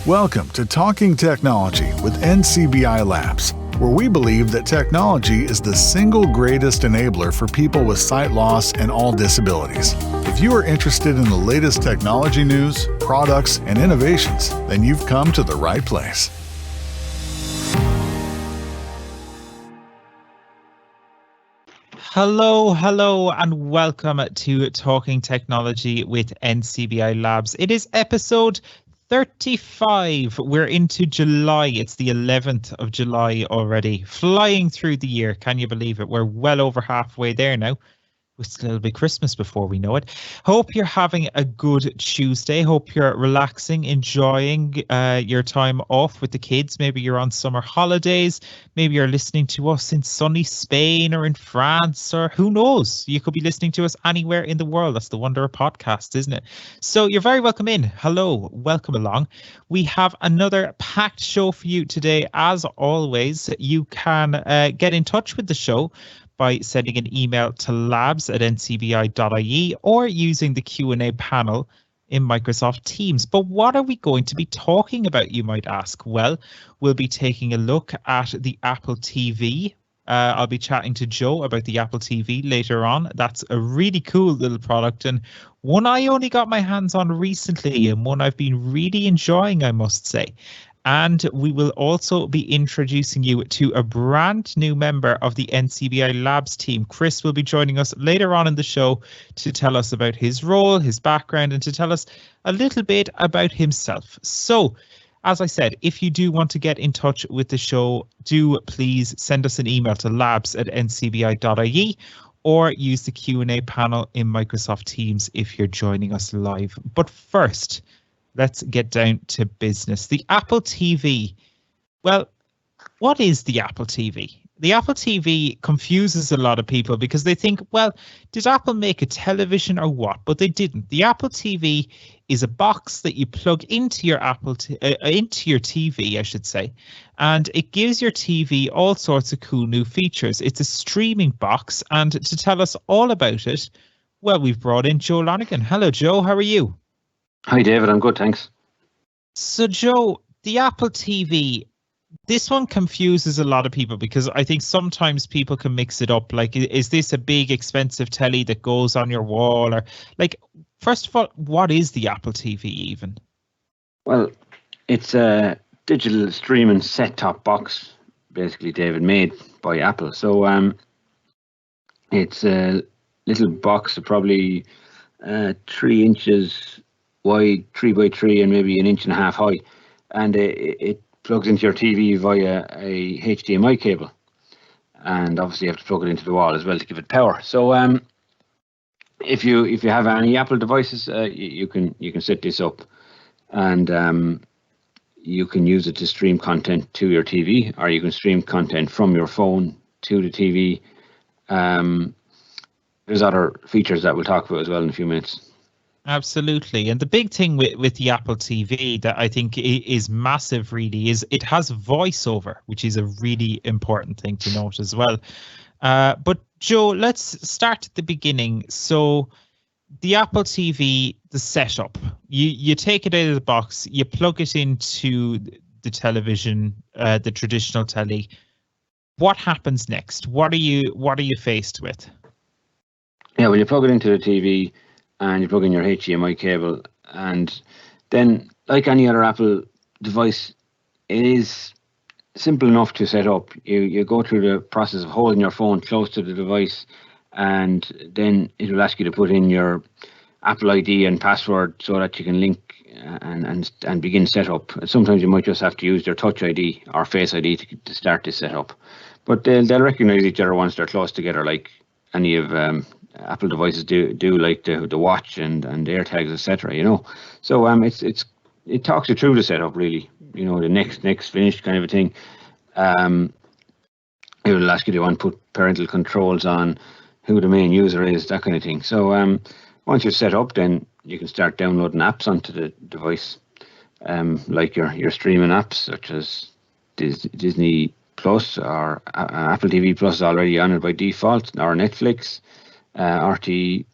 Welcome to Talking Technology with NCBI Labs, where we believe that technology is the single greatest enabler for people with sight loss and all disabilities. If you are interested in the latest technology news, products, and innovations, then you've come to the right place. Hello, and welcome to Talking Technology with NCBI Labs. It is episode 35. We're into July. It's the 11th of July already. Flying through the year. Can you believe it? We're well over halfway there now. It'll be Christmas before we know it. Hope you're having a good Tuesday. Hope you're relaxing, enjoying your time off with the kids. Maybe you're on summer holidays. Maybe you're listening to us in sunny Spain or in France, or who knows? You could be listening to us anywhere in the world. That's the wonder of podcasts, isn't it? So you're very welcome in. Hello, welcome along. We have another packed show for you today. As always, you can get in touch with the show by sending an email to labs@ncbi.ie or using the Q&A panel in Microsoft Teams. But what are we going to be talking about, you might ask? Well, we'll be taking a look at the Apple TV. I'll be chatting to Joe about the Apple TV later on. That's a really cool little product, and one I only got my hands on recently and one I've been really enjoying, I must say. And we will also be introducing you to a brand new member of the NCBI Labs team. Chris will be joining us later on in the show to tell us about his role, his background, and to tell us a little bit about himself. So, as I said, if you do want to get in touch with the show, do please send us an email to labs@ncbi.ie or use the Q&A panel in Microsoft Teams if you're joining us live. But first, let's get down to business. The Apple TV. Well, what is the Apple TV? The Apple TV confuses a lot of people because they think, well, did Apple make a television or what? But they didn't. The Apple TV is a box that you plug into your into your TV, I should say, and it gives your TV all sorts of cool new features. It's a streaming box, and to tell us all about it, well, we've brought in Joe Lonigan. Hello, Joe. How are you? Hi, David. I'm good, thanks. So, Joe, the Apple TV, this one confuses a lot of people because I think sometimes people can mix it up. Like, is this a big, expensive telly that goes on your wall? Or, like, first of all, what is the Apple TV even? Well, it's a digital streaming set-top box, basically, David, made by Apple. So it's a little box of probably 3 inches wide, 3 by 3, and maybe 1.5 inches high, and it plugs into your TV via a HDMI cable, and obviously you have to plug it into the wall as well to give it power. So if you have any Apple devices, you can set this up, and you can use it to stream content to your TV, or you can stream content from your phone to the TV. There's other features that we'll talk about as well in a few minutes. Absolutely. And the big thing with the Apple TV that I think is massive really is it has voiceover, which is a really important thing to note as well. But Joe, let's start at the beginning. So the Apple TV, the setup, you take it out of the box, you plug it into the television, the traditional telly. What happens next? What are you faced with? Yeah, well, you plug it into the TV, and you plug in your HDMI cable, and then, like any other Apple device, it is simple enough to set up. You go through the process of holding your phone close to the device, and then it will ask you to put in your Apple ID and password so that you can link and begin setup. Sometimes you might just have to use your Touch ID or Face ID to start this setup, but they'll recognize each other once they're close together, like any of Apple devices do, like the watch and the AirTags, etc. You know, so it talks you through the setup really. You know, the next finish kind of a thing. It will ask you to want to put parental controls on, who the main user is, that kind of thing. So once you're set up, then you can start downloading apps onto the device, like your streaming apps such as Disney Plus or Apple TV Plus is already on it by default, or Netflix. RT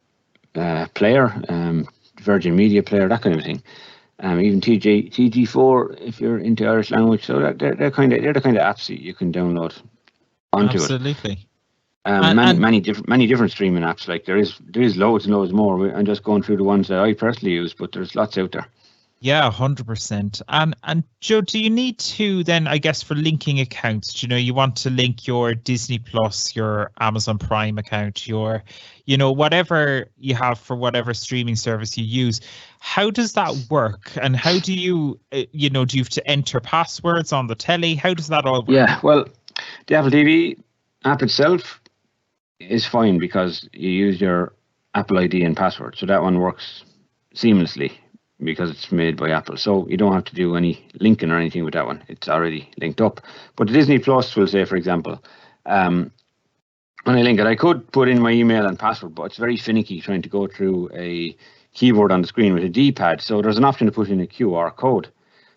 Player, Virgin Media Player, that kind of thing. even TG4 if you're into Irish language. So they're the kind of apps that you can download onto Absolutely. it. Many different streaming apps. Like there is loads and loads more. I'm just going through the ones that I personally use, but there's lots out there. Yeah, 100%. And Joe, do you need to then, I guess, for linking accounts, you want to link your Disney Plus, your Amazon Prime account, your, whatever you have for whatever streaming service you use. How does that work? And how do you, do you have to enter passwords on the telly? How does that all work? Yeah, well, the Apple TV app itself is fine because you use your Apple ID and password. So that one works seamlessly, because it's made by Apple. So you don't have to do any linking or anything with that one. It's already linked up. But the Disney Plus will say, for example, when I link it, I could put in my email and password, but it's very finicky trying to go through a keyboard on the screen with a D-pad. So there's an option to put in a QR code.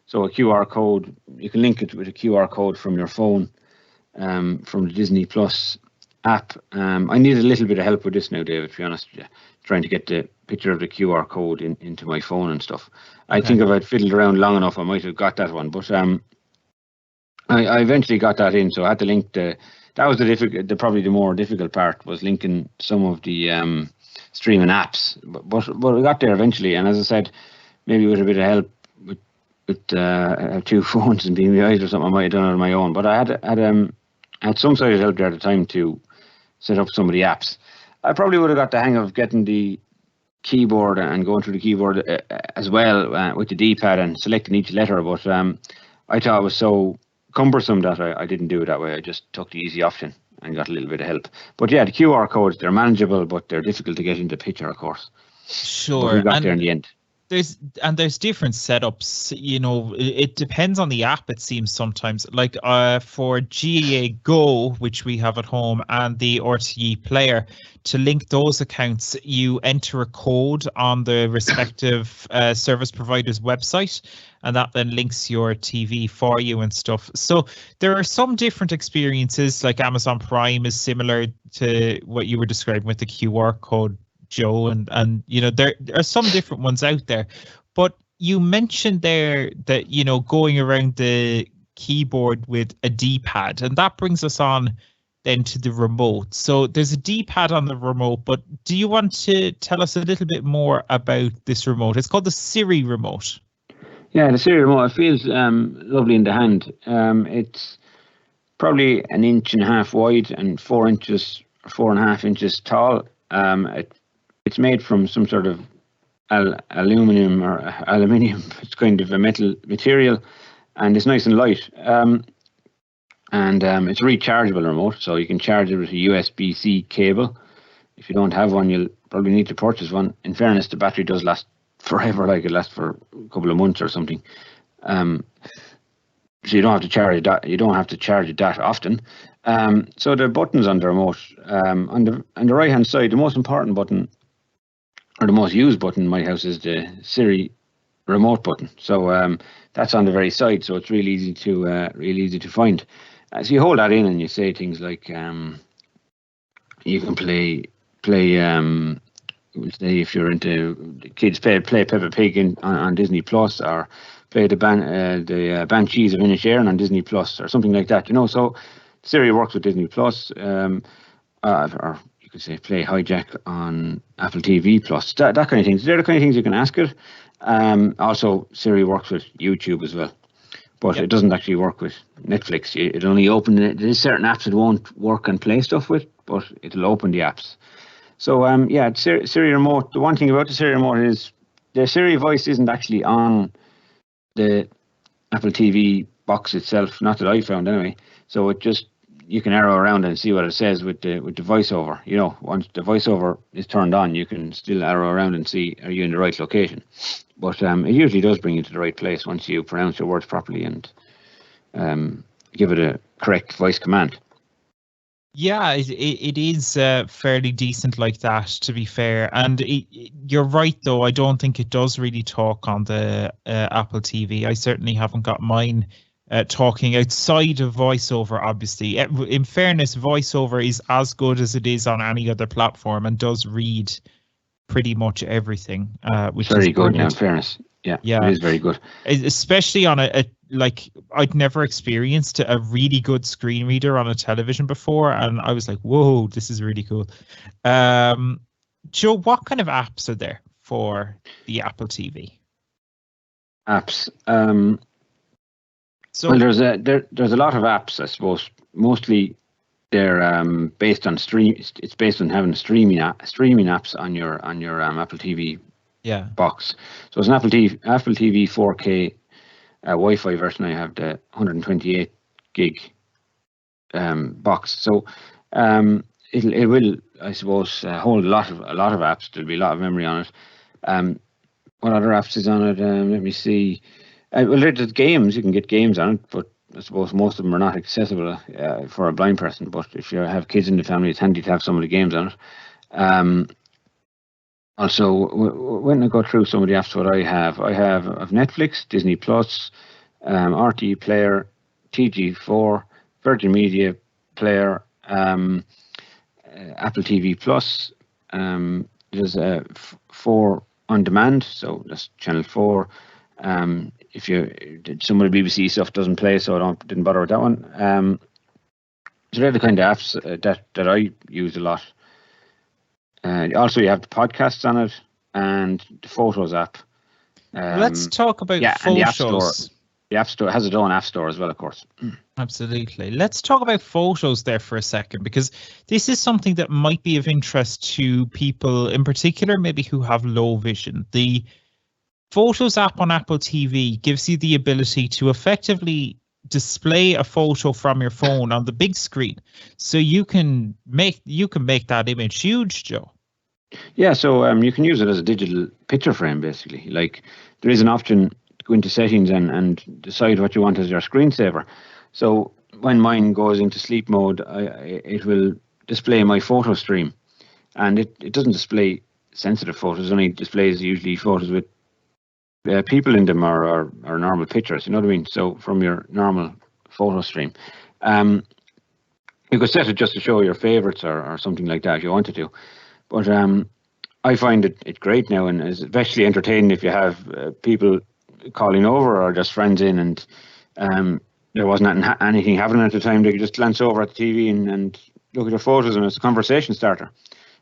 So a QR code, you can link it with a QR code from your phone, from the Disney Plus app. I need a little bit of help with this now, David, to be honest with you, trying to get the picture of the QR code into my phone and stuff. I think if I'd fiddled around long enough, I might have got that one. But I eventually got that in, so I had to link that was probably the more difficult part, was linking some of the streaming apps. But I got there eventually, and as I said, maybe with a bit of help with 2 phones and being eyes or something, I might have done it on my own. But I had some sort of help there at the time to set up some of the apps. I probably would have got the hang of getting the keyboard and going through the keyboard as well with the D-pad and selecting each letter, but I thought it was so cumbersome that I didn't do it that way. I just took the easy option and got a little bit of help. But yeah, the QR codes, they're manageable, but they're difficult to get into the picture, of course. Sure. But we got there in the end. There's different setups, it depends on the app, it seems sometimes. Like for GEA Go, which we have at home, and the RTE player, to link those accounts, you enter a code on the respective service provider's website, and that then links your TV for you and stuff. So there are some different experiences, like Amazon Prime is similar to what you were describing with the QR code, Joe, and there are some different ones out there. But you mentioned there that going around the keyboard with a D-pad, and that brings us on then to the remote. So there's a D-pad on the remote, but do you want to tell us a little bit more about this remote? It's called the Siri remote. Yeah, the Siri remote, it feels lovely in the hand. It's probably 1.5 inches wide and 4 inches or 4.5 inches tall. It's made from some sort of aluminium. It's kind of a metal material, and it's nice and light. And it's a rechargeable remote, so you can charge it with a USB-C cable. If you don't have one, you'll probably need to purchase one. In fairness, the battery does last forever, like it lasts for a couple of months or something. So you don't have to charge that. You don't have to charge it that often. So the buttons on the remote, on the right hand side, the most important button, or the most used button in my house, is the Siri remote button. So that's on the very side, so it's really easy to find. So you hold that in and you say things like, you can play. Say if you're into kids, play Peppa Pig on Disney Plus, or play the Banshees of Inisherin on Disney Plus, or something like that. So Siri works with Disney Plus, or you could say play Hijack on Apple TV Plus, that kind of things. They're the kind of things you can ask it. Also, Siri works with YouTube as well, but It doesn't actually work with Netflix. It only open. There's certain apps it won't work and play stuff with, but it'll open the apps. So Siri remote. The one thing about the Siri remote is the Siri voice isn't actually on the Apple TV box itself. Not that I found anyway. So you can arrow around and see what it says with the voiceover. Once the voiceover is turned on, you can still arrow around and see, are you in the right location? But it usually does bring you to the right place once you pronounce your words properly and give it a correct voice command. Yeah, it is fairly decent like that, to be fair. And you're right, though. I don't think it does really talk on the Apple TV. I certainly haven't got mine talking outside of VoiceOver, obviously. In fairness, VoiceOver is as good as it is on any other platform and does read pretty much everything, which very is good. Now, in fairness, Yeah, Yeah. it is very good. Especially on a like, I'd never experienced a really good screen reader on a television before, and I was like, whoa, this is really cool. Joe, what kind of apps are there for the Apple TV? Apps. So Well, there's a lot of apps, I suppose. Mostly they're based on stream. It's based on having streaming apps on your Apple TV yeah, box. So it's an Apple TV 4K Wi-Fi version. I have the 128 gig box. So it will, I suppose, hold a lot of apps. There'll be a lot of memory on it. What other apps is on it? Let me see. Well, there's games. You can get games on it, but I suppose most of them are not accessible for a blind person. But if you have kids in the family, it's handy to have some of the games on it. Also, when I go through some of the apps, what I have Netflix, Disney Plus, RTE Player, TG4, Virgin Media Player, Apple TV Plus. There's 4 on demand, so that's Channel 4. If some of the BBC stuff doesn't play, so I didn't bother with that one. So they're the kind of apps that I use a lot. Also, you have the podcasts on it and the Photos app. let's talk about and the App Store. Photos. The App Store has its own App Store as well, of course. Absolutely. Let's talk about Photos there for a second, because this is something that might be of interest to people in particular, maybe who have low vision. The Photos app on Apple TV gives you the ability to effectively display a photo from your phone on the big screen, so you can make that image huge, Joe. Yeah, so you can use it as a digital picture frame, basically. Like, there is an option to go into settings and decide what you want as your screensaver. So when mine goes into sleep mode, it will display my photo stream, and it doesn't display sensitive photos. It only displays usually photos with people in them or normal pictures. You know what I mean? So from your normal photo stream, you could set it just to show your favorites or something like that if you wanted to. But I find it great now, and it's especially entertaining if you have people calling over or just friends in, and there wasn't anything happening at the time. They could just glance over at the TV and look at your photos, and it's a conversation starter.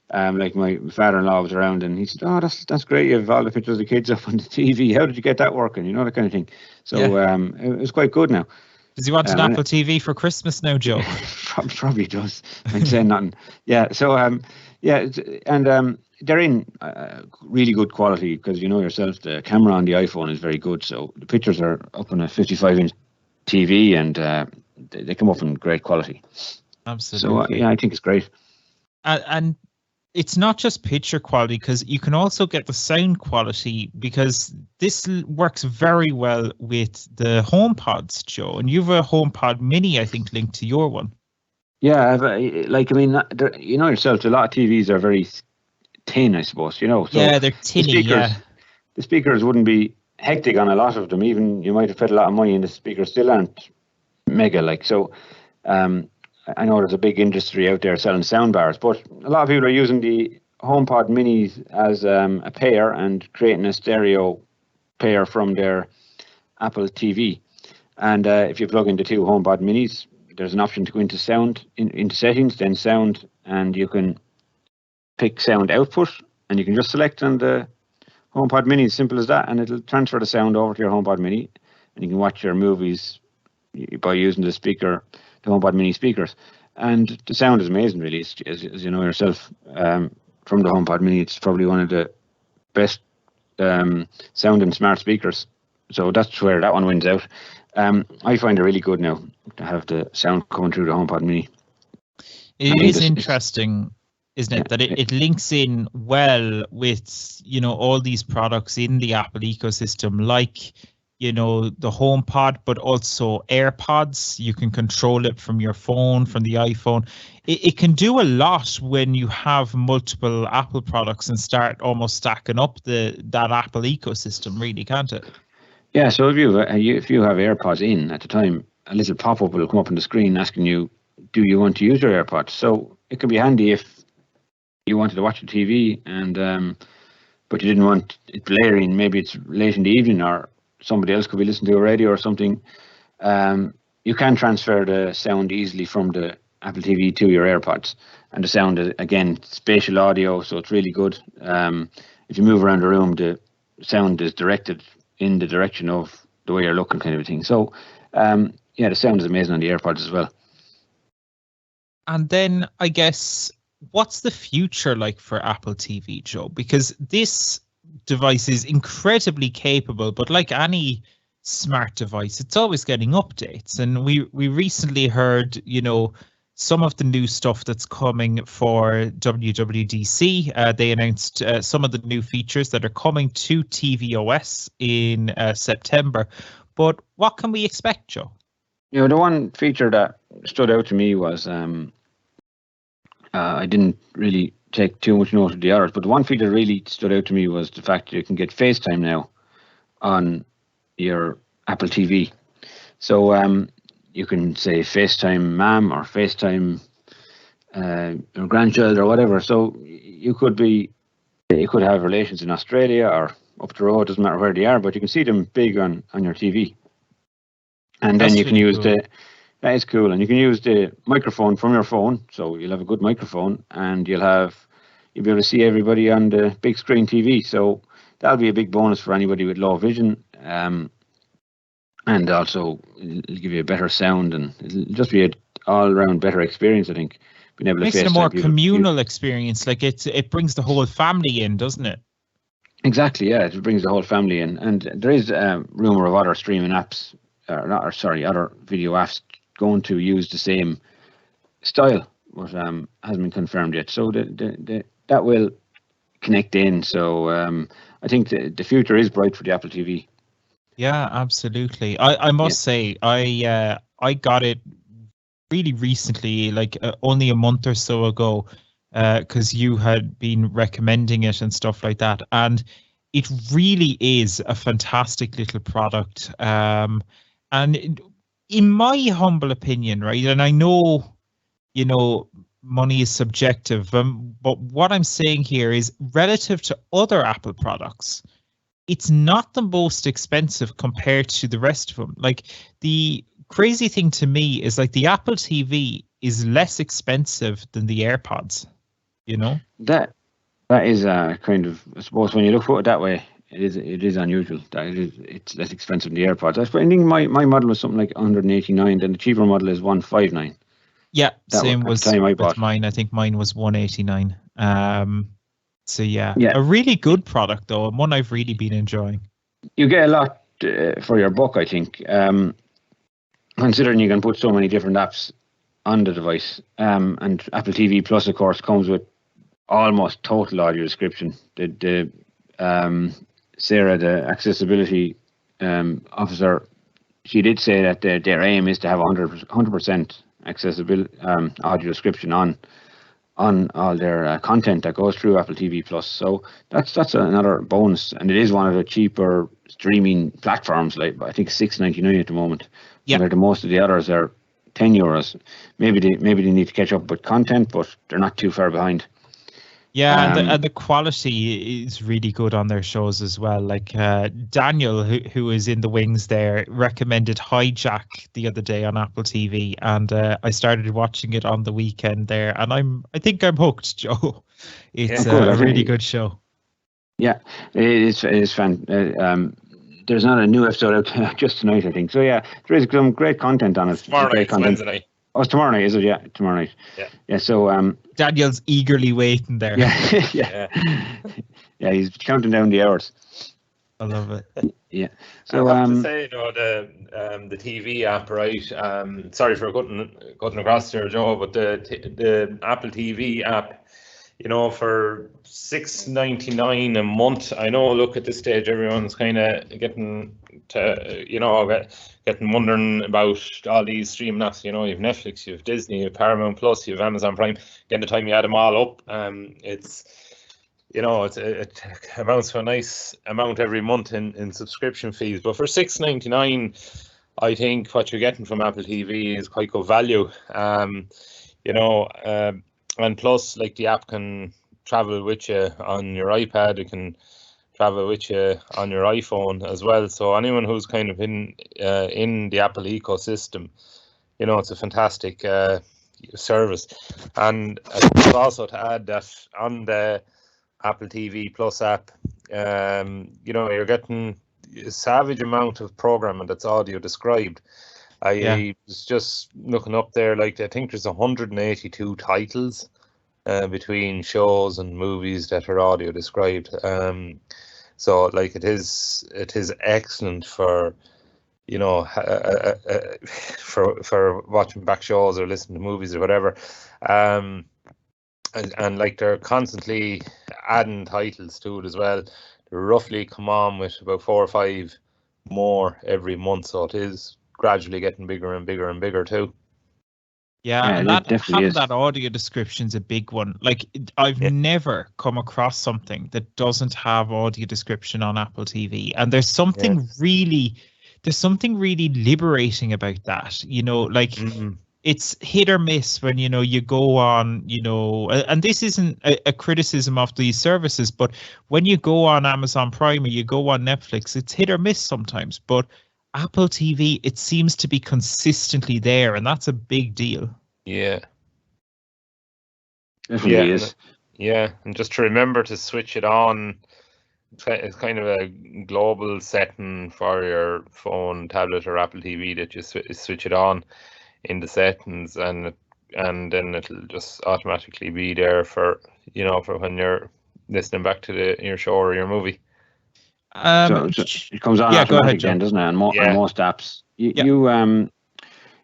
Like my father-in-law was around, and he said, "Oh, that's great. You have all the pictures of the kids up on the TV. How did you get that working? You know, that kind of thing." So it was quite good now. Does he want an Apple TV for Christmas now, Joe? Probably does. I'm saying nothing. Yeah. So they're in really good quality, because you know yourself, the camera on the iPhone is very good. So the pictures are up on a 55-inch TV, and they come up in great quality. Absolutely. So I think it's great. And it's not just picture quality, because you can also get the sound quality, because this works very well with the HomePods, Joe. And you have a HomePod Mini, I think, linked to your one. Yeah, you know yourself, a lot of TVs are very thin, I suppose. You know, so yeah, they're tinny. The speakers wouldn't be hectic on a lot of them. Even you might have paid a lot of money, and the speakers still aren't mega like. So, I know there's a big industry out there selling sound bars, but a lot of people are using the HomePod Minis as a pair and creating a stereo pair from their Apple TV. And if you plug in the 2 HomePod Minis, there's an option to go into sound, into settings, then sound, and you can pick sound output, and you can just select on the HomePod Mini, as simple as that, and it'll transfer the sound over to your HomePod Mini, and you can watch your movies by using the HomePod Mini speakers. And the sound is amazing, really. As you know yourself, from the HomePod Mini, it's probably one of the best sounding smart speakers. So that's where that one wins out. I find it really good now to have the sound coming through the HomePod Mini. It is interesting, isn't it, that it links in well with, all these products in the Apple ecosystem, like, the HomePod, but also Airpods. You can control it from your phone, from the iPhone. It can do a lot when you have multiple Apple products and start almost stacking up that Apple ecosystem, really, can't it? Yeah, so if you have AirPods in at the time, a little pop-up will come up on the screen asking you, do you want to use your AirPods? So it can be handy if you wanted to watch the TV, but you didn't want it blaring. Maybe it's late in the evening, or somebody else could be listening to a radio or something. You can transfer the sound easily from the Apple TV to your AirPods, and the sound is, again, spatial audio, so it's really good. If you move around the room, the sound is directed in the direction of the way you're looking, kind of a thing. So the sound is amazing on the AirPods as well. And then I guess, what's the future like for Apple TV, Joe? Because this device is incredibly capable, but like any smart device, it's always getting updates. And we recently heard, some of the new stuff that's coming for WWDC. They announced some of the new features that are coming to tvOS in September. But what can we expect, Joe? The one feature that stood out to me was, I didn't really take too much note of the others, but the one feature that really stood out to me was the fact that you can get FaceTime now on your Apple TV. So you can say FaceTime mom or FaceTime your grandchild or whatever. So you could have relations in Australia or up the road, doesn't matter where they are, but you can see them big on your TV. And then you can use that is cool. And you can use the microphone from your phone. So you'll have a good microphone, and you'll be able to see everybody on the big screen TV. So that'll be a big bonus for anybody with low vision. And also it'll give you a better sound, and it'll just be an all-around better experience, I think. Being able to makes it a more communal experience. Like it brings the whole family in, doesn't it? Exactly, yeah. It brings the whole family in. And there is a rumour of other streaming apps, other video apps going to use the same style, but hasn't been confirmed yet. So that will connect in. So I think the future is bright for the Apple TV. Yeah, absolutely. I must say, I got it really recently, like only a month or so ago, because you had been recommending it and stuff like that. And it really is a fantastic little product. And in my humble opinion, right, and I know, money is subjective, but what I'm saying here is, relative to other Apple products, it's not the most expensive compared to the rest of them. Like, the crazy thing to me is, like, the Apple TV is less expensive than the AirPods, That is kind of, I suppose, when you look at it that way, it is unusual that it's less expensive than the AirPods. I think my model was something like 189, then the cheaper model is 159. Yeah, same was with mine. I think mine was 189. So yeah, a really good product though, and one I've really been enjoying. You get a lot for your buck, I think, considering you can put so many different apps on the device. And Apple TV Plus, of course, comes with almost total audio description. The Sarah, the accessibility officer, she did say that their aim is to have 100% accessibility audio description on all their content that goes through Apple TV Plus. So that's another bonus, and it is one of the cheaper streaming platforms. Like, I think $6.99 at the moment. Yeah. Where most of the others are €10. Maybe they need to catch up with content, but they're not too far behind. Yeah, and the quality is really good on their shows as well. Like Daniel, who is in the wings there, recommended Hijack the other day on Apple TV, and I started watching it on the weekend there, and I think I'm hooked, Joe. It's a really good show. Yeah, it is fun. There's not a new episode out just tonight, I think. So yeah, there is some great content on it. Tomorrow night, Wednesday night. Oh, it's tomorrow night, is it? Yeah, tomorrow night. Yeah. So Daniel's eagerly waiting there. Yeah. He's counting down the hours. I love it. Yeah. So I have to say, the TV app, right? Sorry for cutting across there, Joe, but the Apple TV app, for $6.99 a month. I know. Look, at this stage, everyone's kind of getting wondering about all these streaming apps. You have Netflix, you have Disney, you have Paramount Plus, you have Amazon Prime. Again, the time you add them all up, it amounts to a nice amount every month in subscription fees. But for $6.99, I think what you're getting from Apple TV is quite good value. And plus, like, the app can travel with you on your iPad. It can travel with you on your iPhone as well. So anyone who's kind of in the Apple ecosystem, it's a fantastic service. And also to add that on the Apple TV Plus app, you're getting a savage amount of programming that's audio described. I was just looking up there, like I think there's 182 titles between shows and movies that are audio described. So like it is excellent for for watching back shows or listening to movies or whatever. And like they're constantly adding titles to it as well. They roughly come on with about 4 or 5 more every month, so it is gradually getting bigger and bigger and bigger too. Yeah, and that having that audio description is a big one. Like I've never come across something that doesn't have audio description on Apple TV, and there's something really liberating about that. Like it's hit or miss when you go on, and this isn't a criticism of these services, but when you go on Amazon Prime or you go on Netflix, it's hit or miss sometimes. But Apple TV, it seems to be consistently there, and that's a big deal. Yeah. Definitely is. Yeah, and just to remember to switch it on. It's kind of a global setting for your phone, tablet, or Apple TV that you switch it on in the settings, and then it'll just automatically be there for for when you're listening back to your show or your movie. So it comes on automatic then, doesn't it? And most apps. We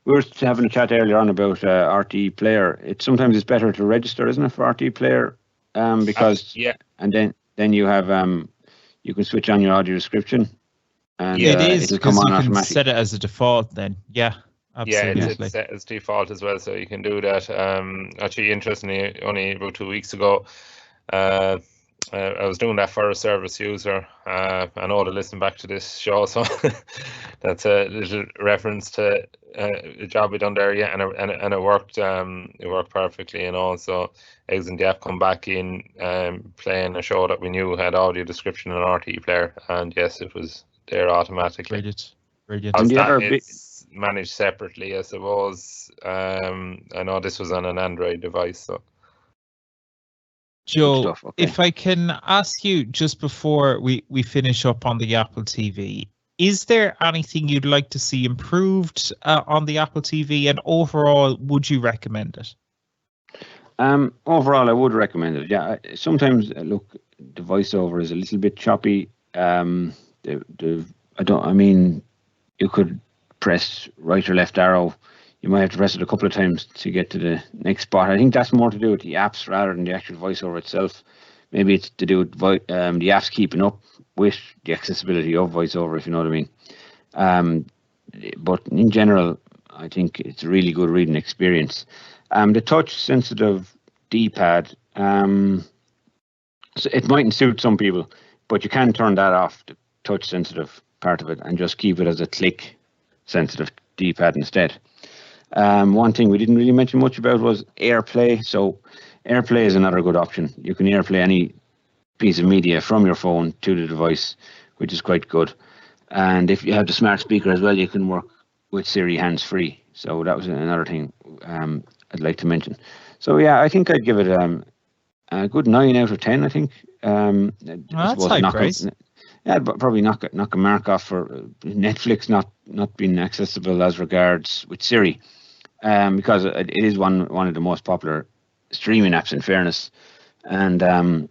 were having a chat earlier on about RTE Player. Sometimes it's better to register, isn't it, for RTE Player? Because and then you have you can switch on your audio description, and it is it'll come on you can automatic. set it as a default. Then absolutely. Yeah, it's set as default as well, so you can do that. Actually, interestingly, only about 2 weeks ago, I was doing that for a service user. I know to listen back to this show, so that's a little reference to a job we done there. Yeah, and it worked. It worked perfectly, So exiting the app, come back in, playing a show that we knew had audio description and RTE Player, and yes, it was there automatically. Brilliant. And the other it's managed separately, I suppose. I know this was on an Android device, so. Joe, if I can ask you just before we finish up on the Apple TV, is there anything you'd like to see improved on the Apple TV, and overall, would you recommend it? Overall, I would recommend it. Yeah, sometimes look, the voiceover is a little bit choppy. You could press right or left arrow. You might have to press it a couple of times to get to the next spot. I think that's more to do with the apps rather than the actual voiceover itself. Maybe it's to do with the apps keeping up with the accessibility of voiceover, if you know what I mean. But in general, I think it's a really good reading experience. The touch-sensitive D-pad, so it mightn't suit some people, but you can turn that off, the touch-sensitive part of it, and just keep it as a click-sensitive D-pad instead. One thing we didn't really mention much about was AirPlay. So AirPlay is another good option. You can AirPlay any piece of media from your phone to the device, which is quite good. And if you have the smart speaker as well, you can work with Siri hands-free. So that was another thing I'd like to mention. So yeah, I think I'd give it a good 9 out of 10, I think. That's high praise. Yeah, but probably knock a mark off for Netflix not being accessible as regards with Siri, because it is one of the most popular streaming apps, in fairness. And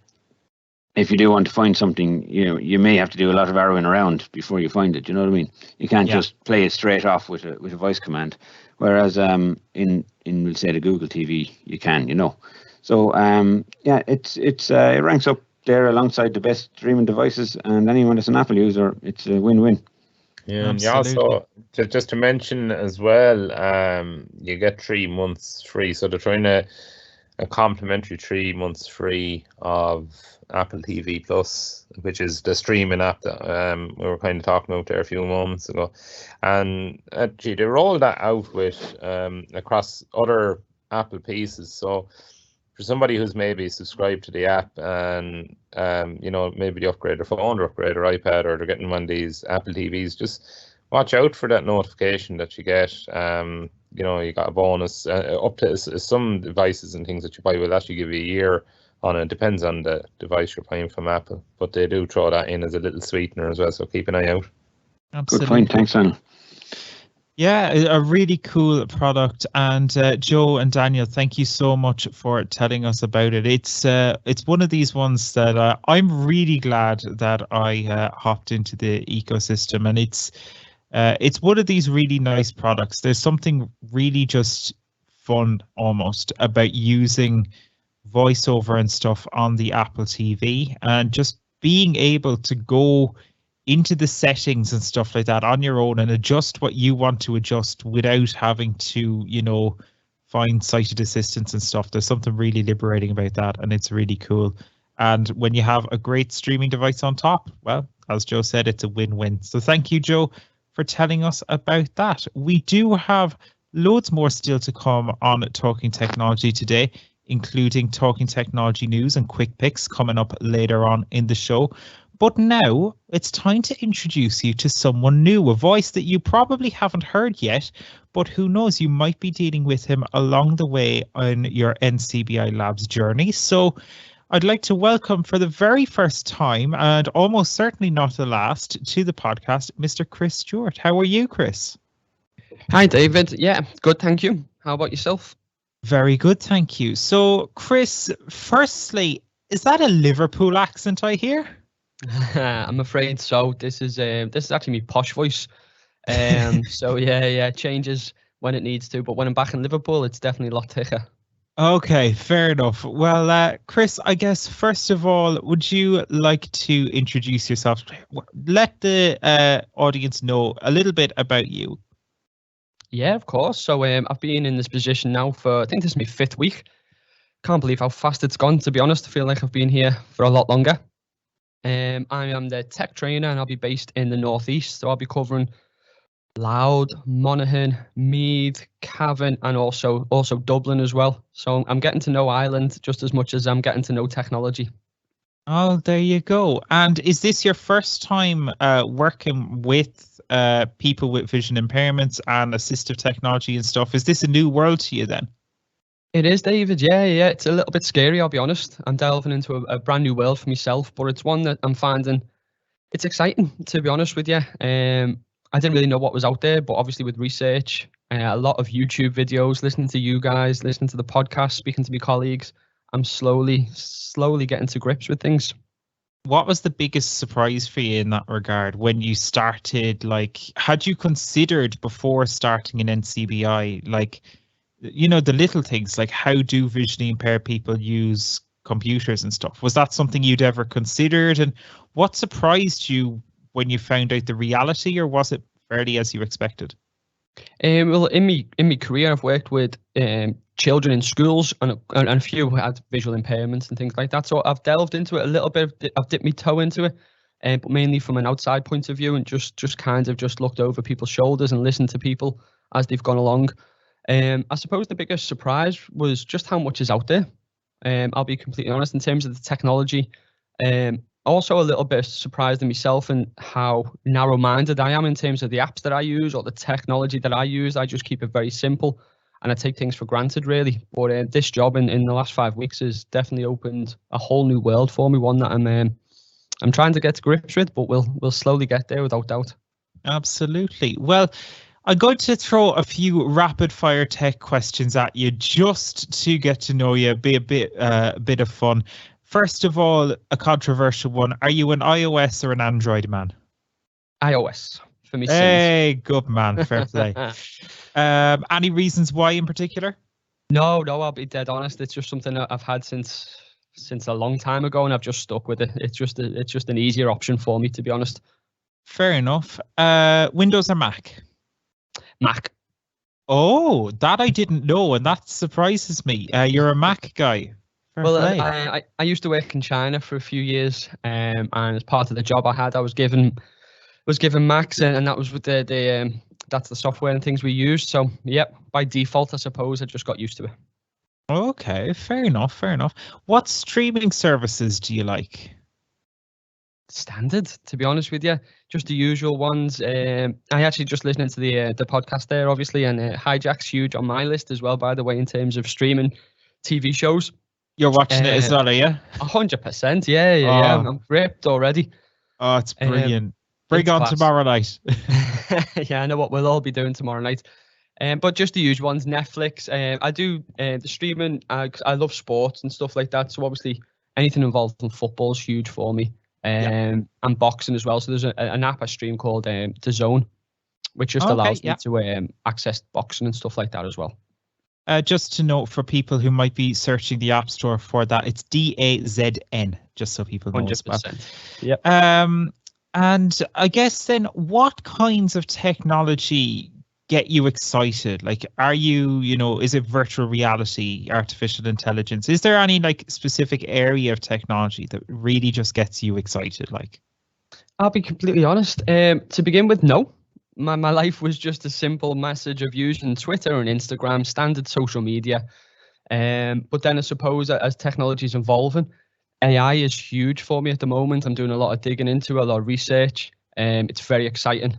if you do want to find something, you may have to do a lot of arrowing around before you find it. You know what I mean? You can't just play it straight off with a voice command. Whereas in we'll say the Google TV, you can. So it ranks up there alongside the best streaming devices, and anyone that's an Apple user, it's a win-win. Yeah, and you also, just to mention as well, you get 3 months free. So they're trying a complimentary 3 months free of Apple TV Plus, which is the streaming app that we were kind of talking about there a few moments ago. And actually, they rolled that out with across other Apple pieces. So for somebody who's maybe subscribed to the app and maybe they upgrade their phone or upgrade their iPad, or they're getting one of these Apple TVs, just watch out for that notification that you get. You got a bonus up to some devices and things that you buy will actually give you a year on it. Depends on the device you're buying from Apple, but they do throw that in as a little sweetener as well, so keep an eye out. Absolutely. Good point, thanks, Anna. Yeah, a really cool product. And Joe and Daniel, thank you so much for telling us about it. It's one of these ones that I'm really glad that I hopped into the ecosystem, and it's one of these really nice products. There's something really just fun almost about using voiceover and stuff on the Apple TV, and just being able to go into the settings and stuff like that on your own and adjust what you want to adjust without having to, find sighted assistants and stuff. There's something really liberating about that, and it's really cool. And when you have a great streaming device on top, well, as Joe said, it's a win-win. So thank you, Joe, for telling us about that. We do have loads more still to come on Talking Technology today, including Talking Technology news and quick picks coming up later on in the show. But now it's time to introduce you to someone new, a voice that you probably haven't heard yet, but who knows, you might be dealing with him along the way on your NCBI Labs journey. So I'd like to welcome for the very first time, and almost certainly not the last, to the podcast, Mr. Chris Steward. How are you, Chris? Hi, David. Yeah, good, thank you. How about yourself? Very good, thank you. So, Chris, firstly, is that a Liverpool accent I hear? I'm afraid so. This is actually my posh voice. So yeah, changes when it needs to. But when I'm back in Liverpool, it's definitely a lot thicker. Okay, fair enough. Well, Chris, I guess first of all, would you like to introduce yourself? Let the audience know a little bit about you. Yeah, of course. So I've been in this position now for, I think this is my 5th week. Can't believe how fast it's gone, to be honest. I feel like I've been here for a lot longer. I am the tech trainer, and I'll be based in the Northeast. So I'll be covering Louth, Monaghan, Meath, Cavan, and also Dublin as well. So I'm getting to know Ireland just as much as I'm getting to know technology. Oh, there you go. And is this your first time working with people with vision impairments and assistive technology and stuff? Is this a new world to you then? It is, David. Yeah. It's a little bit scary, I'll be honest. I'm delving into a brand new world for myself, but it's one that I'm finding it's exciting, to be honest with you. I didn't really know what was out there, but obviously with research, a lot of YouTube videos, listening to you guys, listening to the podcast, speaking to my colleagues, I'm slowly getting to grips with things. What was the biggest surprise for you in that regard when you started? Like, had you considered before starting an NCBI, like, the little things, like how do visually impaired people use computers and stuff? Was that something you'd ever considered? And what surprised you when you found out the reality, or was it fairly as you expected? Well, in my career, I've worked with children in schools and a few who had visual impairments and things like that. So I've delved into it a little bit. I've dipped my toe into it, but mainly from an outside point of view, and just kind of just looked over people's shoulders and listened to people as they've gone along. I suppose the biggest surprise was just how much is out there. I'll be completely honest in terms of the technology. Also a little bit surprised in myself and how narrow-minded I am in terms of the apps that I use or the technology that I use. I just keep it very simple and I take things for granted, really. But this job in the last 5 weeks has definitely opened a whole new world for me, one that I'm trying to get to grips with, but we'll slowly get there without doubt. Absolutely. Well, I'm going to throw a few rapid fire tech questions at you just to get to know you, be a bit of fun. First of all, a controversial one. Are you an iOS or an Android man? iOS for me. Hey, good man. Fair play. Any reasons why in particular? No, I'll be dead honest. It's just something that I've had since a long time ago, and I've just stuck with it. It's just an easier option for me, to be honest. Fair enough. Windows or Mac? Mac. Oh, that I didn't know, and that surprises me. You're a Mac guy. Fair play. I used to work in China for a few years, and as part of the job I had, I was given Macs, and that was with that's the software and things we used. So, yep, by default, I suppose I just got used to it. Okay, fair enough, fair enough. What streaming services do you like? Standard, to be honest with you, just the usual ones. I actually just listening to the podcast there, obviously, and Hijack's huge on my list as well, by the way, in terms of streaming TV shows. You're watching it as well, are you? 100%, yeah. I'm gripped already. Oh, it's brilliant. Bring it's on class. tomorrow night. Yeah, I know what we'll all be doing tomorrow night. But just the usual ones, Netflix. I do the streaming. I love sports and stuff like that. So obviously anything involved in football is huge for me. And boxing as well. So there's an app I stream called The Zone, which just allows me to access boxing and stuff like that as well. Just to note for people who might be searching the App Store for that, it's DAZN, just so people know as well. 100%. Yep. And I guess then, what kinds of technology get you excited? Like, are you, is it virtual reality, artificial intelligence? Is there any like specific area of technology that really just gets you excited? Like, I'll be completely honest. To begin with, no. My life was just a simple message of using Twitter and Instagram, standard social media. But then I suppose as technology is evolving, AI is huge for me at the moment. I'm doing a lot of digging into it, a lot of research. It's very exciting.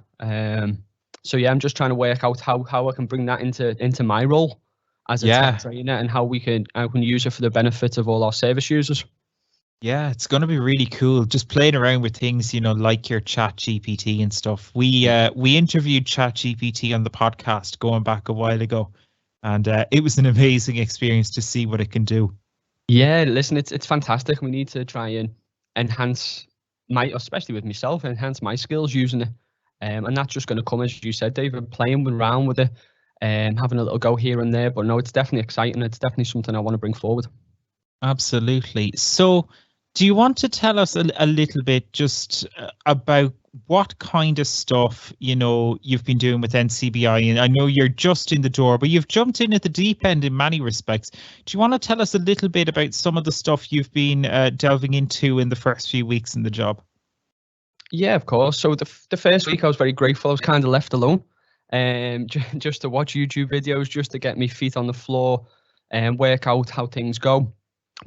So yeah, I'm just trying to work out how I can bring that into my role as a tech trainer, and how we can use it for the benefit of all our service users. Yeah, it's going to be really cool. Just playing around with things, like your Chat GPT and stuff. We interviewed Chat GPT on the podcast going back a while ago, and it was an amazing experience to see what it can do. Yeah, listen, it's fantastic. We need to try and enhance especially with myself, enhance my skills using it. And that's just going to come, as you said, David, playing around with it, having a little go here and there. But no, it's definitely exciting. It's definitely something I want to bring forward. Absolutely. So do you want to tell us a little bit just about what kind of stuff, you've been doing with NCBI? And I know you're just in the door, but you've jumped in at the deep end in many respects. Do you want to tell us a little bit about some of the stuff you've been delving into in the first few weeks in the job? Yeah, of course. So the first week I was very grateful. I was kind of left alone, just to watch YouTube videos, just to get my feet on the floor and work out how things go.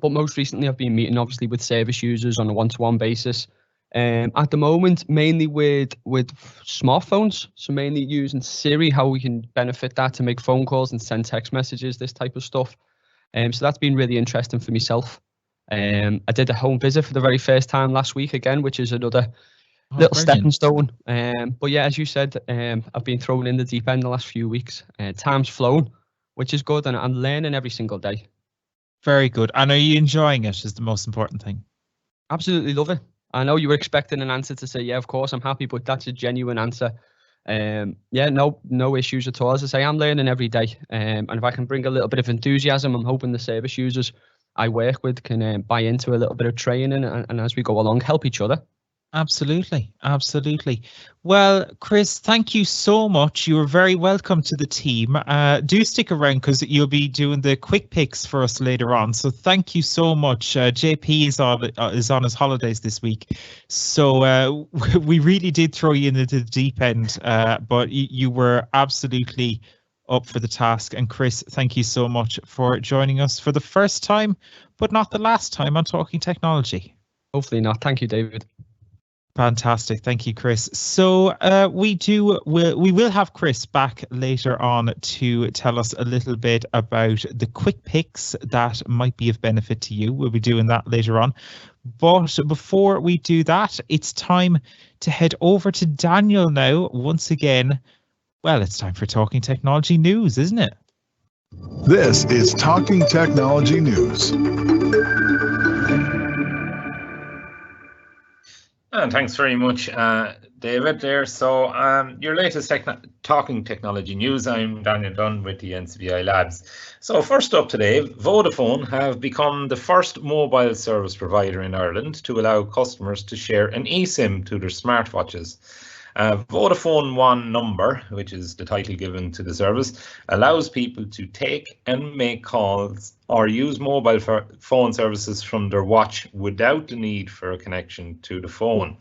But most recently, I've been meeting obviously with service users on a one-to-one basis. At the moment, mainly with smartphones. So mainly using Siri, how we can benefit that to make phone calls and send text messages, this type of stuff. So that's been really interesting for myself. I did a home visit for the very first time last week again, which is another little stepping stone. But yeah, as you said, I've been thrown in the deep end the last few weeks. Time's flown, which is good, and I'm learning every single day. Very good. And are you enjoying it is the most important thing? Absolutely love it. I know you were expecting an answer to say, yeah, of course, I'm happy, but that's a genuine answer. Yeah, no issues at all. As I say, I'm learning every day. And if I can bring a little bit of enthusiasm, I'm hoping the service users I work with can buy into a little bit of training, and as we go along, help each other. Absolutely. Well, Chris, thank you so much. You are very welcome to the team. Do stick around because you'll be doing the quick picks for us later on. So thank you so much. JP is on his holidays this week. So we really did throw you into the deep end, but you were absolutely up for the task. And Chris, thank you so much for joining us for the first time, but not the last time on Talking Technology. Hopefully not. Thank you, David. Fantastic. Thank you, Chris. So we will have Chris back later on to tell us a little bit about the quick picks that might be of benefit to you. We'll be doing that later on. But before we do that, it's time to head over to Daniel now. Once again, well, it's time for Talking Technology News, isn't it? This is Talking Technology News. And thanks very much, David, there. So your latest Talking Technology News, I'm Daniel Dunn with the NCBI Labs. So first up today, Vodafone have become the first mobile service provider in Ireland to allow customers to share an eSIM to their smartwatches. Vodafone One number, which is the title given to the service, allows people to take and make calls or use mobile phone services from their watch without the need for a connection to the phone.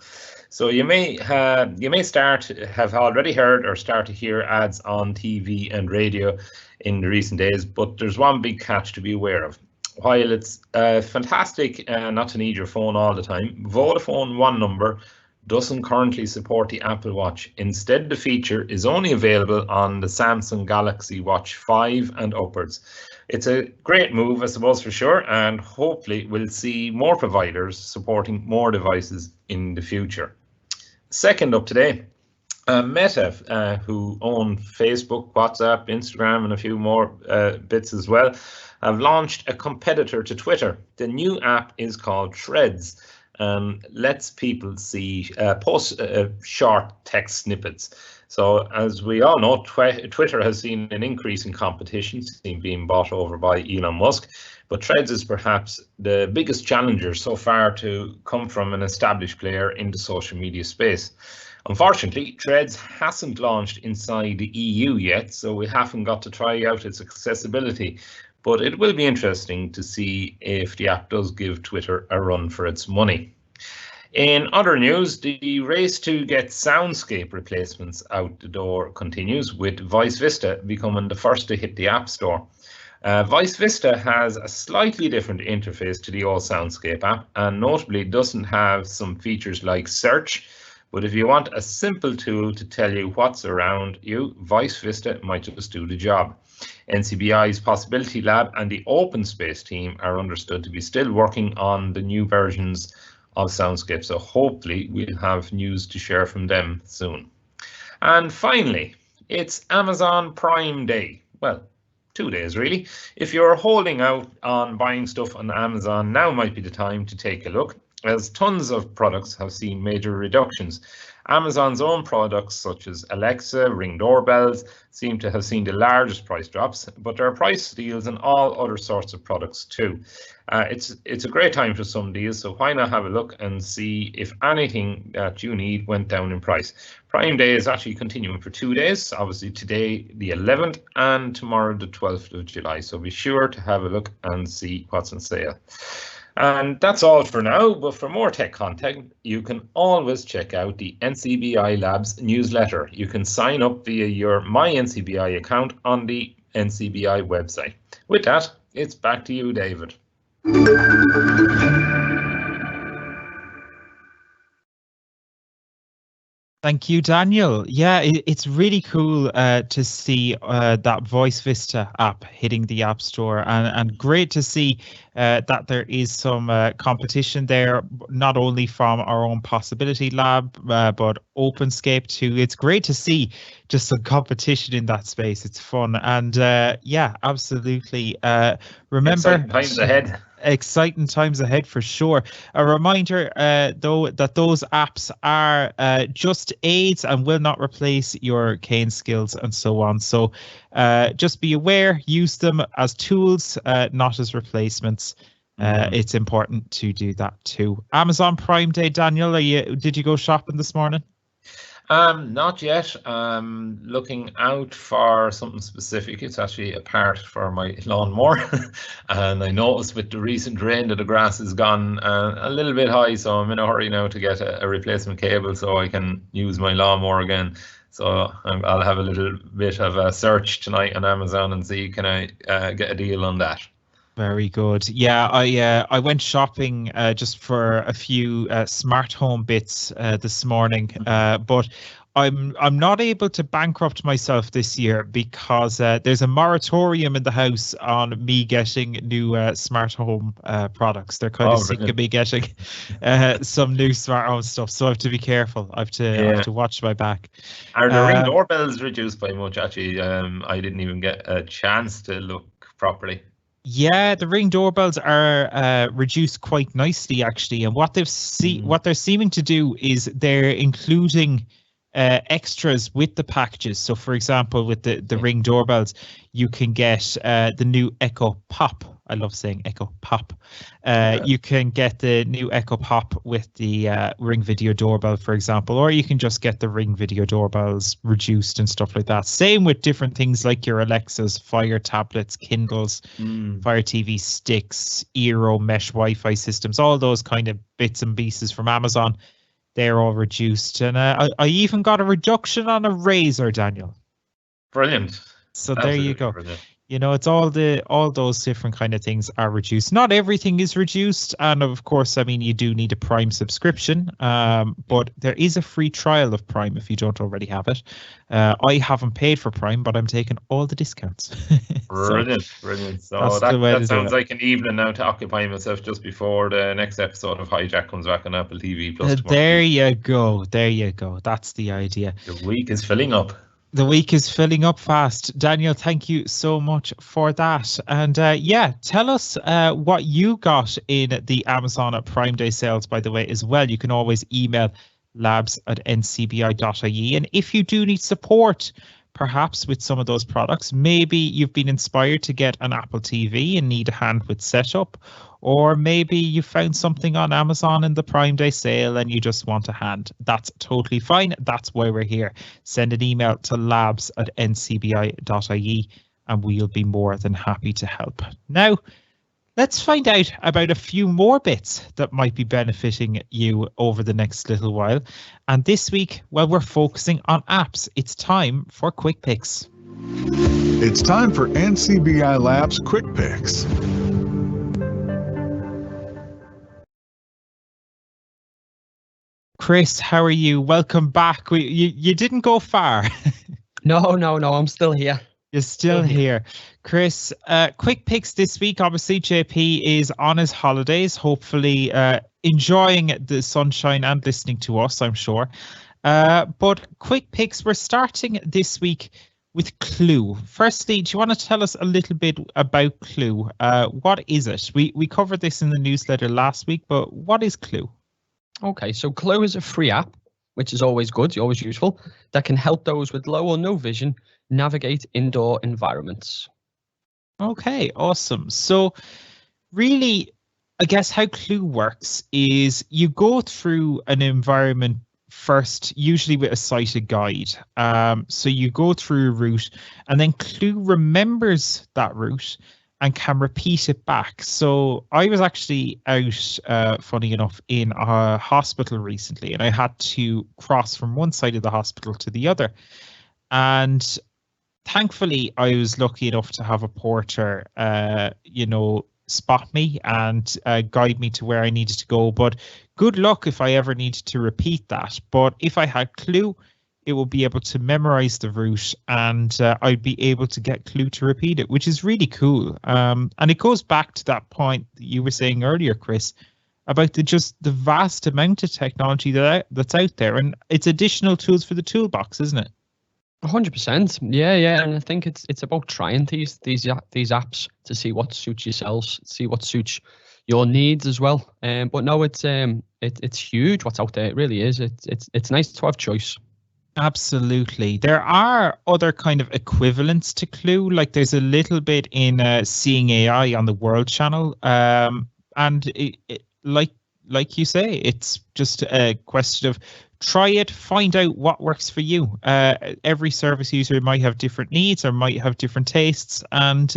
So you may have already heard or start to hear ads on TV and radio in the recent days, but there's one big catch to be aware of. While it's fantastic not to need your phone all the time, Vodafone One number doesn't currently support the Apple Watch. Instead, the feature is only available on the Samsung Galaxy Watch 5 and upwards. It's a great move, I suppose, for sure, and hopefully we'll see more providers supporting more devices in the future. Second up today, Meta, who own Facebook, WhatsApp, Instagram, and a few more bits as well, have launched a competitor to Twitter. The new app is called Threads. Lets people see post short text snippets. So as we all know, Twitter has seen an increase in competition, being bought over by Elon Musk, but Threads is perhaps the biggest challenger so far to come from an established player in the social media space. Unfortunately, Threads hasn't launched inside the EU yet, so we haven't got to try out its accessibility. But it will be interesting to see if the app does give Twitter a run for its money. In other news, the race to get soundscape replacements out the door continues, with Voice Vista becoming the first to hit the App Store. Voice Vista has a slightly different interface to the old Soundscape app, and notably doesn't have some features like search. But if you want a simple tool to tell you what's around you, Voice Vista might just do the job. NCBI's Possibility Lab and the Open Space team are understood to be still working on the new versions of Soundscape, so hopefully we'll have news to share from them soon. And finally, it's Amazon Prime Day. Well, 2 days really. If you're holding out on buying stuff on Amazon, now might be the time to take a look, as tons of products have seen major reductions. Amazon's own products such as Alexa, Ring doorbells seem to have seen the largest price drops, but there are price deals on all other sorts of products too. It's a great time for some deals, so why not have a look and see if anything that you need went down in price. Prime Day is actually continuing for 2 days, obviously today the 11th and tomorrow the 12th of July, so be sure to have a look and see what's on sale. And that's all for now, but for more tech content, you can always check out the NCBI Labs newsletter. You can sign up via your My NCBI account on the NCBI website. With that, it's back to you, David. Thank you, Daniel. Yeah, it's really cool to see that Voice Vista app hitting the App Store, and great to see that there is some competition there, not only from our own Possibility Lab, but OpenScape too. It's great to see just some competition in that space. It's fun, and yeah, absolutely. Remember, exciting times ahead. Exciting times ahead for sure. A reminder though that those apps are just aids and will not replace your cane skills and so on, so just be aware, use them as tools, not as replacements. It's important to do that too. Amazon Prime Day, Daniel, did you go shopping this morning? Not yet. Looking out for something specific. It's actually a part for my lawnmower, and I noticed with the recent rain that the grass has gone a little bit high, so I'm in a hurry now to get a replacement cable so I can use my lawnmower again. So I'll have a little bit of a search tonight on Amazon and see can I get a deal on that. Very good. Yeah, I went shopping just for a few smart home bits this morning, but I'm not able to bankrupt myself this year because there's a moratorium in the house on me getting new smart home products. They're kind of sick of me getting some new smart home stuff, so I have to be careful. I have to watch my back. Are the Ring doorbells reduced by much? Actually, I didn't even get a chance to look properly. Yeah, the Ring doorbells are reduced quite nicely actually, and what they're seeming to do is they're including extras with the packages. So for example, with the Ring doorbells, you can get the new Echo Pop. I love saying Echo Pop. You can get the new Echo Pop with the Ring Video Doorbell, for example, or you can just get the Ring Video Doorbells reduced and stuff like that. Same with different things like your Alexas, Fire tablets, Kindles, Fire TV sticks, Eero mesh Wi-Fi systems, all those kind of bits and pieces from Amazon. They're all reduced. And I even got a reduction on a razor, Daniel. Brilliant. So Absolutely there you go. brilliant. You know, it's all those different kind of things are reduced. Not everything is reduced, and of course, I mean, you do need a Prime subscription. But there is a free trial of Prime if you don't already have it. I haven't paid for Prime, but I'm taking all the discounts. Brilliant. So that sounds like an evening now to occupy myself just before the next episode of Hijack comes back on Apple TV Plus. There you go. That's the idea. The week is filling up. The week is filling up fast. Daniel, thank you so much for that. And tell us what you got in the Amazon Prime Day sales, by the way, as well. You can always email labs@ncbi.ie. And if you do need support, perhaps with some of those products, maybe you've been inspired to get an Apple TV and need a hand with setup, or maybe you found something on Amazon in the Prime Day sale and you just want a hand. That's totally fine. That's why we're here. Send an email to labs@ncbi.ie and we'll be more than happy to help. Now, let's find out about a few more bits that might be benefiting you over the next little while. And this week, well, we're focusing on apps. It's time for Quick Picks. It's time for NCBI Labs Quick Picks. Chris, how are you? Welcome back. You didn't go far. No, I'm still here. You're still here. Chris, quick picks this week. Obviously, JP is on his holidays, hopefully enjoying the sunshine and listening to us, I'm sure. But quick picks, we're starting this week with Clue. Firstly, do you want to tell us a little bit about Clue? What is it? We covered this in the newsletter last week, but what is Clue? Okay, so Clue is a free app, which is always good, always useful, that can help those with low or no vision navigate indoor environments. Okay, awesome. So really, I guess how Clue works is you go through an environment first, usually with a sighted guide. So you go through a route and then Clue remembers that route and can repeat it back. So I was actually out, funny enough, in a hospital recently, and I had to cross from one side of the hospital to the other. And thankfully, I was lucky enough to have a porter, spot me and guide me to where I needed to go. But good luck if I ever needed to repeat that. But if I had Clue, it will be able to memorize the route and I'd be able to get Clue to repeat it, which is really cool. And it goes back to that point that you were saying earlier, Chris, about the vast amount of technology that's out there, and it's additional tools for the toolbox, isn't it? 100%. Yeah, and I think it's about trying these apps to see what suits yourselves, see what suits your needs as well. But no, it's huge what's out there. It really is. It's nice to have choice. Absolutely. There are other kind of equivalents to Clue. Like there's a little bit in Seeing AI on the World Channel, and it, like you say, it's just a question of try it, find out what works for you. Every service user might have different needs or might have different tastes, and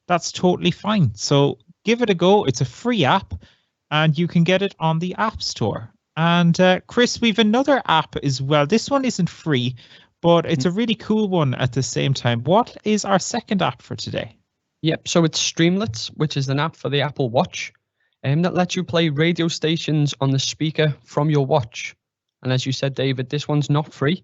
that's totally fine. So give it a go. It's a free app, and you can get it on the App Store. And Chris, we've another app as well. This one isn't free, but it's a really cool one at the same time. What is our second app for today? Yep, so it's Streamlets, which is an app for the Apple Watch, that lets you play radio stations on the speaker from your watch. And as you said, David, this one's not free.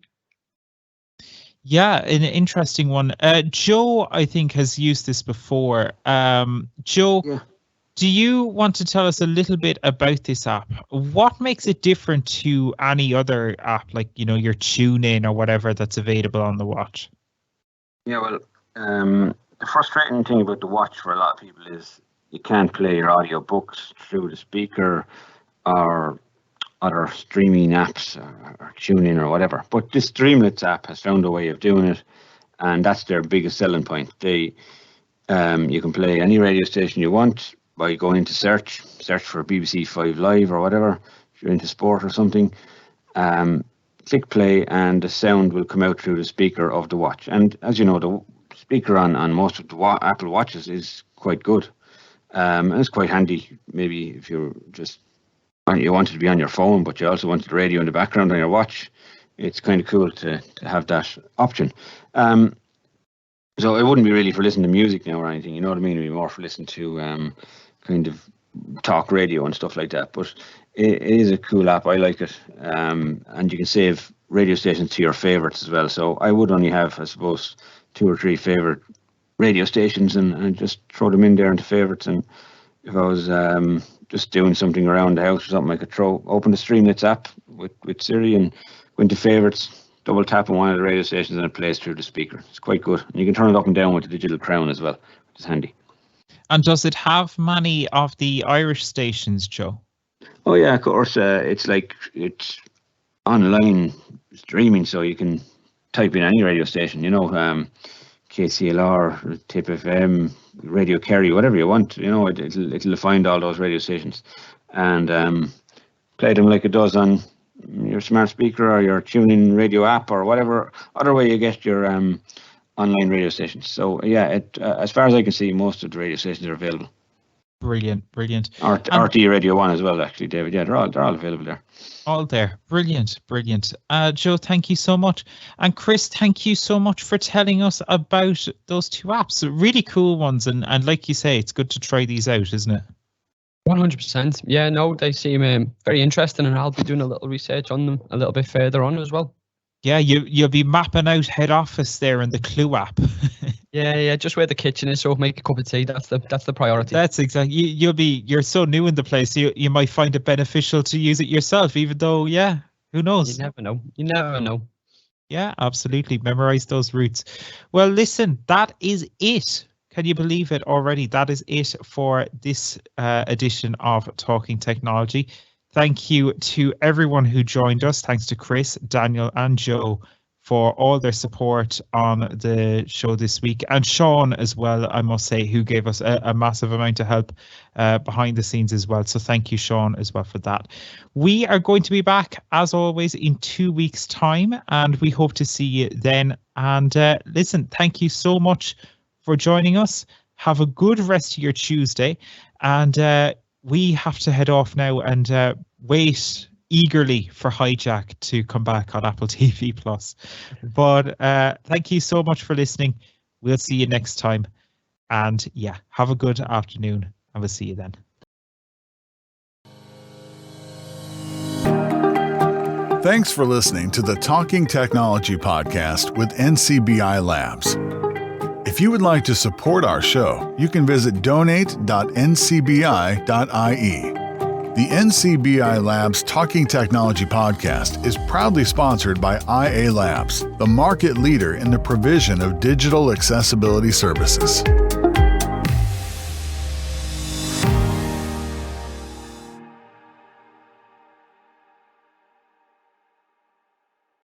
Yeah, an interesting one. Joe, I think, has used this before. Joe, yeah. Do you want to tell us a little bit about this app? What makes it different to any other app, like, your TuneIn or whatever that's available on the watch? Yeah, well, the frustrating thing about the watch for a lot of people is you can't play your audio books through the speaker or other streaming apps or TuneIn or whatever. But this Streamlets app has found a way of doing it, and that's their biggest selling point. You can play any radio station you want by going into search for BBC 5 Live or whatever, if you're into sport or something. Click play and the sound will come out through the speaker of the watch. And as you know, the speaker on most of the Apple Watches is quite good. And it's quite handy, maybe if you wanted to be on your phone, but you also wanted the radio in the background on your watch. It's kind of cool to have that option. So it wouldn't be really for listening to music now or anything, you know what I mean? It'd be more for listening to kind of talk radio and stuff like that. But it is a cool app. I like it. And you can save radio stations to your favorites as well. So I would only have, I suppose, 2 or 3 favorite radio stations and just throw them in there into favorites. And if I was just doing something around the house or something, I could open the Streamlets app with Siri and go into favorites, double tap on one of the radio stations and it plays through the speaker. It's quite good. And you can turn it up and down with the digital crown as well, which is handy. And does it have many of the Irish stations, Joe? Oh yeah, of course. It's online streaming, so you can type in any radio station, KCLR, Tip FM, Radio Kerry, whatever you want, it'll find all those radio stations and play them like it does on your smart speaker or your TuneIn radio app or whatever other way you get your online radio stations. So yeah, as far as I can see, most of the radio stations are available. Brilliant. RT Radio 1 as well, actually, David. Yeah, they're all available there. All there. Brilliant. Joe, thank you so much. And Chris, thank you so much for telling us about those 2 apps. Really cool ones. And like you say, it's good to try these out, isn't it? 100%. Yeah, no, they seem very interesting, and I'll be doing a little research on them a little bit further on as well. Yeah, you'll be mapping out head office there in the Clue app. Yeah, just where the kitchen is, so make a cup of tea. That's the priority. That's exactly. You're so new in the place. You might find it beneficial to use it yourself, even though, yeah, who knows? You never know. Yeah, absolutely. Memorize those routes. Well, listen, that is it. Can you believe it already? That is it for this edition of Talking Technology. Thank you to everyone who joined us. Thanks to Chris, Daniel, and Joe for all their support on the show this week. And Sean as well, I must say, who gave us a massive amount of help behind the scenes as well. So thank you, Sean, as well for that. We are going to be back, as always, in 2 weeks' time, and we hope to see you then. And listen, thank you so much for joining us. Have a good rest of your Tuesday. And we have to head off now and wait eagerly for Hijack to come back on Apple TV Plus. But thank you so much for listening. We'll see you next time. And yeah, have a good afternoon, and we'll see you then. Thanks for listening to the Talking Technology podcast with NCBI Labs. If you would like to support our show, you can visit donate.ncbi.ie. The NCBI Labs Talking Technology podcast is proudly sponsored by IA Labs, the market leader in the provision of digital accessibility services.